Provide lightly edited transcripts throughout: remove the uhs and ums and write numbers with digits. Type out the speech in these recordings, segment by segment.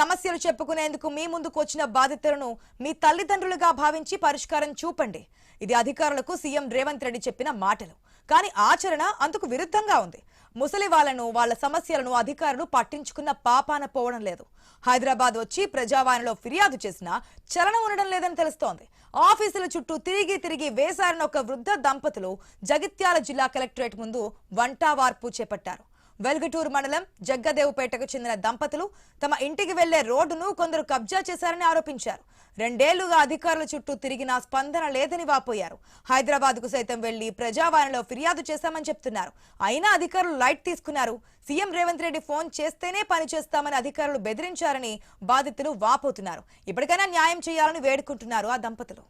సమస్యలు చెప్పుకునేందుకు మీ ముందుకు వచ్చిన బాధితులను మీ తల్లిదండ్రులుగా భావించి పరిష్కారం చూపండి. ఇది అధికారులకు సీఎం రేవంత్ రెడ్డి చెప్పిన మాటలు. కానీ ఆచరణ అందుకు విరుద్ధంగా ఉంది. ముసలి వాళ్ళను వాళ్ళ సమస్యలను అధికారులు పట్టించుకున్న పాపాన పోవడం లేదు. హైదరాబాద్ వచ్చి ప్రజావాణిలో ఫిర్యాదు చేసినా చలనం ఉండడం లేదని తెలుస్తోంది. ఆఫీసుల చుట్టూ తిరిగి తిరిగి వేసారిన ఒక వృద్ధ దంపతులు జగిత్యాల జిల్లా కలెక్టరేట్ ముందు వంటావార్పు చేపట్టారు. వెల్గటూరు మండలం జగ్గదేవుపేటకు చెందిన దంపతులు తమ ఇంటికి వెళ్లే రోడ్డును కొందరు కబ్జా చేశారని ఆరోపించారు. 2 ఏళ్లుగా అధికారుల చుట్టూ తిరిగినా స్పందన లేదని వాపోయారు. హైదరాబాద్కు సైతం వెళ్లి ప్రజావాణిలో ఫిర్యాదు చేశామని చెప్తున్నారు. అయినా అధికారులు లైట్ తీసుకున్నారు. సీఎం రేవంత్ రెడ్డి ఫోన్ చేస్తేనే పని చేస్తామని అధికారులు బెదిరించారని బాధితులు వాపోతున్నారు. ఇప్పటికైనా న్యాయం చేయాలని వేడుకుంటున్నారు ఆ దంపతులు.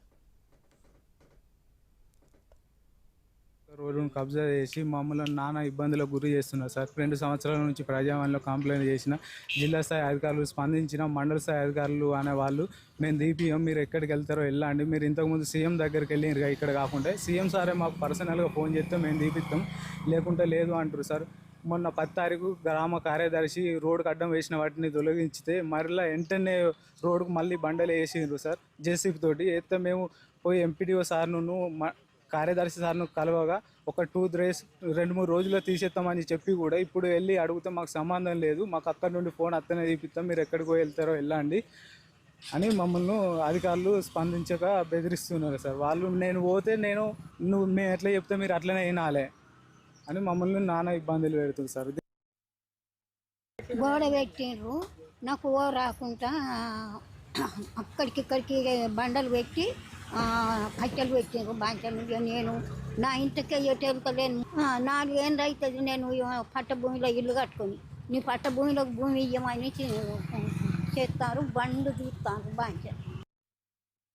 రోడ్డును కబ్జా చేసి మమ్మల్ని నానా ఇబ్బందులకు గురి చేస్తున్నారు సార్. 2 సంవత్సరాల నుంచి ప్రజావాణిలో కంప్లైంట్ చేసిన, జిల్లా స్థాయి అధికారులు స్పందించిన, మండల స్థాయి అధికారులు అనేవాళ్ళు మేము దీపీఎం, మీరు ఎక్కడికి వెళ్తారో వెళ్ళండి, మీరు ఇంతకుముందు సీఎం దగ్గరికి వెళ్ళిరు ఇక్కడ కాకుండా సీఎం సారే మాకు పర్సనల్గా ఫోన్ చేస్తే మేము దీపిస్తాం, లేకుంటే లేదు అంటారు సార్. మొన్న 10 తారీఖు గ్రామ కార్యదర్శి రోడ్డుకు అడ్డం వేసిన వాటిని తొలగించితే మరలా వెంటనే రోడ్డుకు మళ్ళీ బండలు వేసిండ్రు సార్ జేసీబీ తోటి. అయితే మేము పోయి ఎంపీడీఓ సార్ను కార్యదర్శి సార్ను కలవగా ఒక 2-3 రోజుల్లో తీసేస్తామని చెప్పి కూడా ఇప్పుడు వెళ్ళి అడిగితే మాకు సంబంధం లేదు, మాకు అక్కడి నుండి ఫోన్ అత్తనే తీపిస్తాం, మీరు ఎక్కడికి వెళ్తారో వెళ్ళండి అని మమ్మల్ని అధికారులు స్పందించక బెదిరిస్తున్నారు సార్. వాళ్ళు నేను పోతే మేము ఎట్లా చెప్తే మీరు అట్లనే వినాలే అని మమ్మల్ని నానా ఇబ్బందులు పెడుతుంది సార్. గోడ పెట్టిండ్రు, నాకు ఓ రాకుండా అక్కడికిక్కడికి బండలు పెట్టి కట్టెలు పెట్టిండ్రు బాంచలు. నేను నా ఇంటికే ఎటెలుకలేను. 4 ఏళ్ళు అవుతుంది నేను పట్టభూమిలో ఇల్లు కట్టుకొని. నీ పట్టభూమిలో భూమి ఇవ్వమని చేస్తారు, బండ్లు తీస్తారు బాంచలు.